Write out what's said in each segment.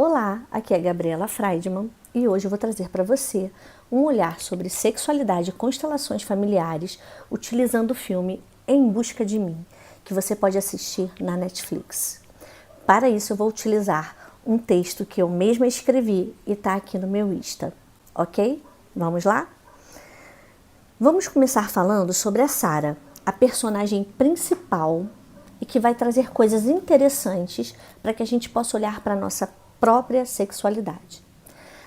Olá, aqui é Gabriela Freidman e hoje eu vou trazer para você um olhar sobre sexualidade e constelações familiares utilizando o filme Em Busca de Mim, que você pode assistir na Netflix. Para isso eu vou utilizar um texto que eu mesma escrevi e está aqui no meu Insta, ok? Vamos lá? Vamos começar falando sobre a Sarah, a personagem principal e que vai trazer coisas interessantes para que a gente possa olhar para a nossa própria sexualidade.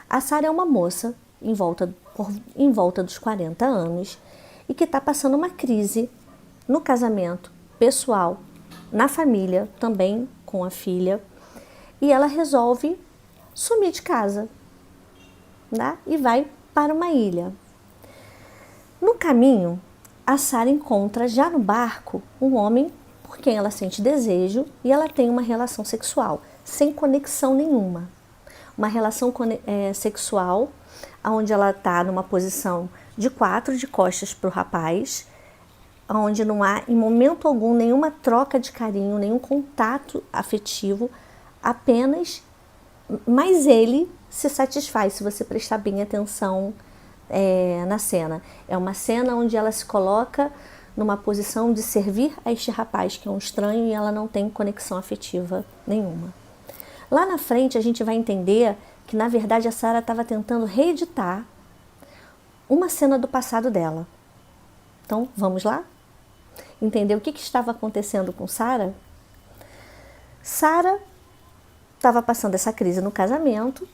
A Sarah é uma moça em volta dos 40 anos e que está passando uma crise no casamento pessoal, na família, também com a filha, e ela resolve sumir de casa, né? E vai para uma ilha. No caminho, a Sarah encontra já no barco um homem por quem ela sente desejo e ela tem uma relação sexual sem conexão nenhuma. Uma relação sexual onde ela está numa posição de 4 de costas para o rapaz, onde não há em momento algum nenhuma troca de carinho, nenhum contato afetivo, apenas, mas ele se satisfaz se você prestar bem atenção na cena. É uma cena onde ela se coloca numa posição de servir a este rapaz que é um estranho e ela não tem conexão afetiva nenhuma. Lá na frente a gente vai entender que na verdade a Sarah estava tentando reeditar uma cena do passado dela. Então vamos lá? Entender o que estava acontecendo com Sarah? Sarah estava passando essa crise no casamento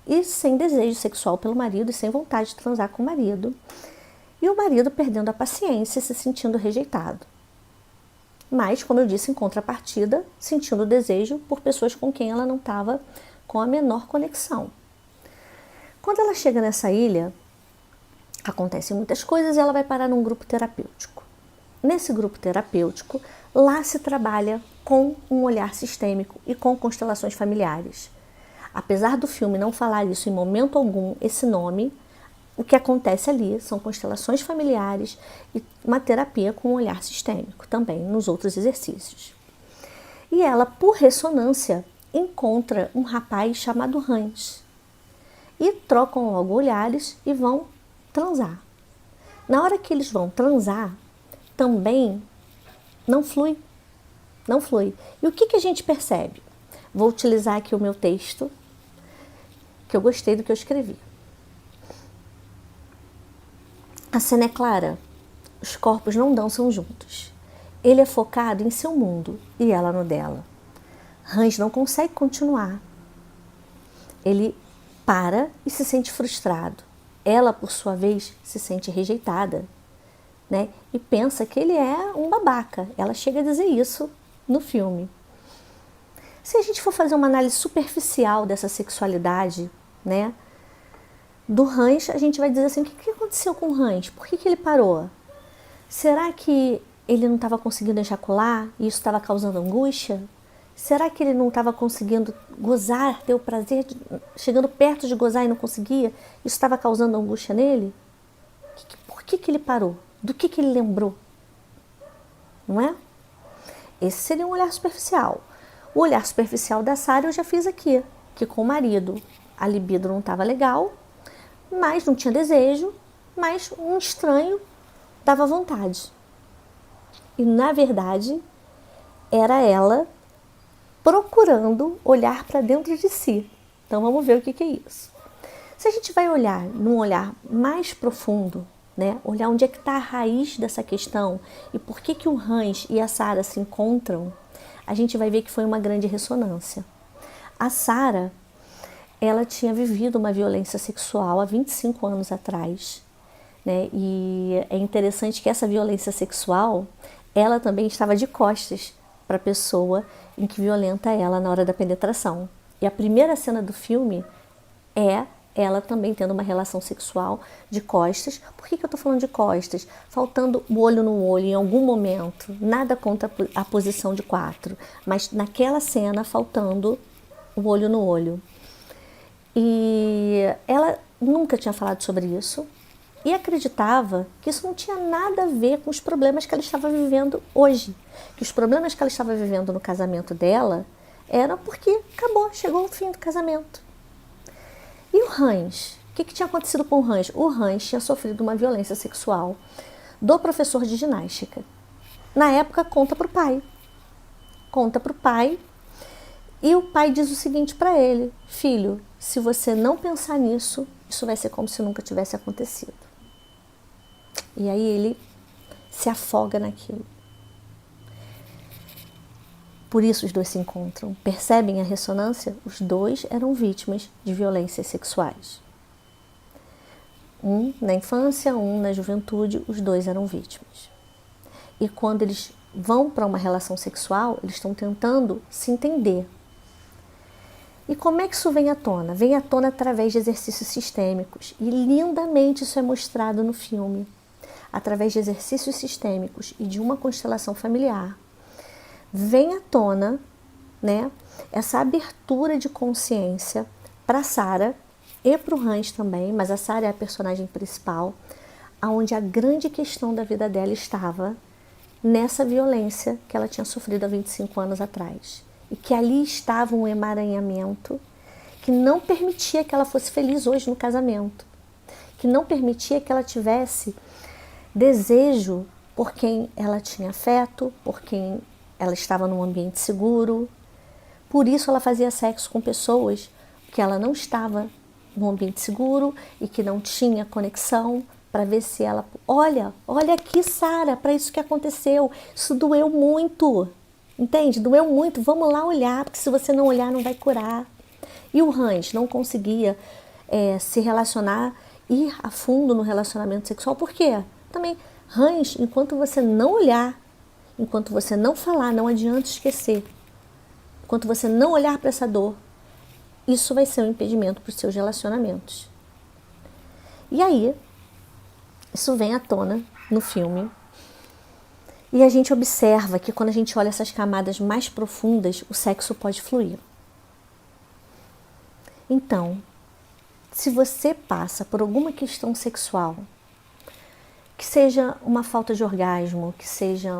e sem desejo sexual pelo marido e sem vontade de transar com o marido. E o marido perdendo a paciência e se sentindo rejeitado. Mas, como eu disse, em contrapartida, sentindo desejo por pessoas com quem ela não estava com a menor conexão. Quando ela chega nessa ilha, acontecem muitas coisas e ela vai parar num grupo terapêutico. Nesse grupo terapêutico, lá se trabalha com um olhar sistêmico e com constelações familiares. Apesar do filme não falar isso em momento algum, esse nome, o que acontece ali são constelações familiares e uma terapia com um olhar sistêmico, também nos outros exercícios. E ela, por ressonância, encontra um rapaz chamado Hans. E trocam logo olhares e vão transar. Na hora que eles vão transar, também não flui. Não flui. E o que a gente percebe? Vou utilizar aqui o meu texto, que eu gostei do que eu escrevi. A cena é clara, os corpos não dançam juntos. Ele é focado em seu mundo e ela no dela. Hans não consegue continuar. Ele para e se sente frustrado. Ela, por sua vez, se sente rejeitada, né? E pensa que ele é um babaca. Ela chega a dizer isso no filme. Se a gente for fazer uma análise superficial dessa sexualidade, né? Do Hans, a gente vai dizer assim, o que aconteceu com o Hans? Por que ele parou? Será que ele não estava conseguindo ejacular e isso estava causando angústia? Será que ele não estava conseguindo gozar, ter o prazer, chegando perto de gozar e não conseguia? Isso estava causando angústia nele? Por que ele parou? Do que ele lembrou? Não é? Esse seria um olhar superficial. O olhar superficial da Sarah eu já fiz aqui, que com o marido a libido não estava legal, mas não tinha desejo, mas um estranho dava vontade. E, na verdade, era ela procurando olhar para dentro de si. Então, vamos ver o que é isso. Se a gente vai olhar num olhar mais profundo, né, olhar onde é que está a raiz dessa questão e por que o Hans e a Sarah se encontram, a gente vai ver que foi uma grande ressonância. A Sarah, ela tinha vivido uma violência sexual há 25 anos atrás, né? E é interessante que essa violência sexual, ela também estava de costas para a pessoa em que violenta ela na hora da penetração. E a primeira cena do filme é ela também tendo uma relação sexual de costas. Por que eu estou falando de costas? Faltando o olho no olho em algum momento, nada contra a posição de 4, mas naquela cena faltando o olho no olho. E ela nunca tinha falado sobre isso e acreditava que isso não tinha nada a ver com os problemas que ela estava vivendo hoje. Que os problemas que ela estava vivendo no casamento dela Era porque acabou, chegou o fim do casamento. E o Hans? O que tinha acontecido com o Hans? O Hans tinha sofrido uma violência sexual do professor de ginástica. Na época, conta para o pai. Conta para o pai. E o pai diz o seguinte para ele: filho, se você não pensar nisso, isso vai ser como se nunca tivesse acontecido. E aí ele se afoga naquilo. Por isso os dois se encontram. Percebem a ressonância? Os dois eram vítimas de violências sexuais. Um na infância, um na juventude, os dois eram vítimas. E quando eles vão para uma relação sexual, eles estão tentando se entender. E como é que isso vem à tona? Vem à tona através de exercícios sistêmicos. E lindamente isso é mostrado no filme. Através de exercícios sistêmicos e de uma constelação familiar, vem à tona, né, essa abertura de consciência para a Sarah e para o Hans também, mas a Sarah é a personagem principal, onde a grande questão da vida dela estava nessa violência que ela tinha sofrido há 25 anos atrás. E que ali estava um emaranhamento que não permitia que ela fosse feliz hoje no casamento, que não permitia que ela tivesse desejo por quem ela tinha afeto, por quem ela estava num ambiente seguro. Por isso ela fazia sexo com pessoas que ela não estava num ambiente seguro e que não tinha conexão, para ver se ela... Olha aqui, Sarah, para isso que aconteceu. Isso doeu muito, entende? Doeu muito, vamos lá olhar, porque se você não olhar não vai curar. E o Hans não conseguia se relacionar, ir a fundo no relacionamento sexual. Por quê? Também, Hans, enquanto você não olhar, enquanto você não falar, não adianta esquecer. Enquanto você não olhar para essa dor, isso vai ser um impedimento para os seus relacionamentos. E aí, isso vem à tona no filme. E a gente observa que quando a gente olha essas camadas mais profundas, o sexo pode fluir. Então, se você passa por alguma questão sexual, que seja uma falta de orgasmo, que seja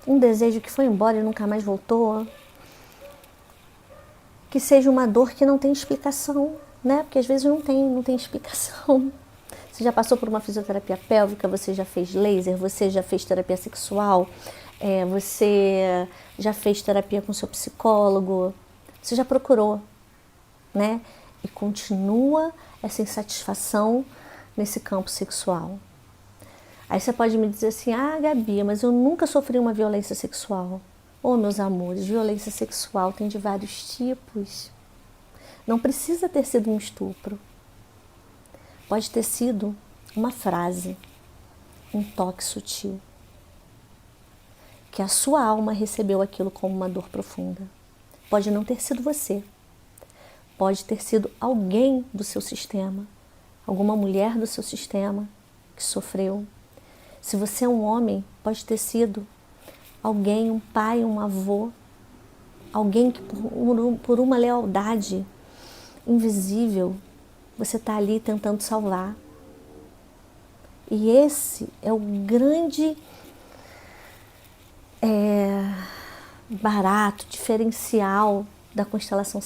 um desejo que foi embora e nunca mais voltou, que seja uma dor que não tem explicação, né? Porque às vezes não tem explicação. Você já passou por uma fisioterapia pélvica, você já fez laser, você já fez terapia sexual, você já fez terapia com seu psicólogo, você já procurou, né? E continua essa insatisfação nesse campo sexual. Aí você pode me dizer assim: ah, Gabi, mas eu nunca sofri uma violência sexual. Oh, meus amores, violência sexual tem de vários tipos. Não precisa ter sido um estupro. Pode ter sido uma frase, um toque sutil, que a sua alma recebeu aquilo como uma dor profunda. Pode não ter sido você. Pode ter sido alguém do seu sistema, alguma mulher do seu sistema que sofreu. Se você é um homem, pode ter sido alguém, um pai, um avô, alguém que por uma lealdade invisível, você está ali tentando salvar. E esse é o grande barato, diferencial da constelação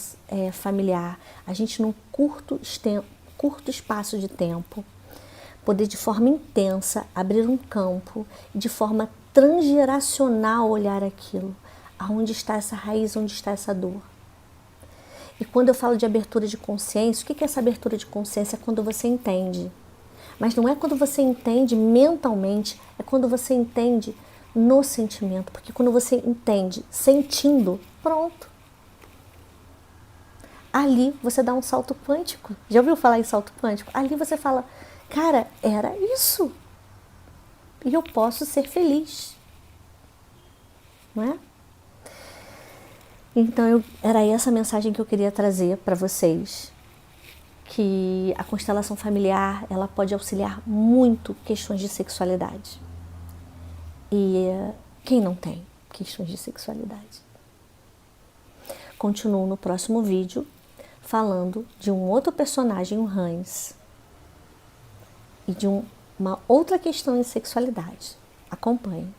familiar. A gente, num curto espaço de tempo, poder de forma intensa abrir um campo e de forma transgeracional olhar aquilo. Aonde está essa raiz, onde está essa dor? E quando eu falo de abertura de consciência, o que é essa abertura de consciência? É quando você entende. Mas não é quando você entende mentalmente, é quando você entende no sentimento. Porque quando você entende sentindo, pronto. Ali você dá um salto quântico. Já ouviu falar em salto quântico? Ali você fala: cara, era isso. E eu posso ser feliz. Não é? Então, era essa mensagem que eu queria trazer para vocês. Que a constelação familiar, ela pode auxiliar muito questões de sexualidade. E quem não tem questões de sexualidade? Continuo no próximo vídeo falando de um outro personagem, o Hans, e de uma outra questão em sexualidade. Acompanhe.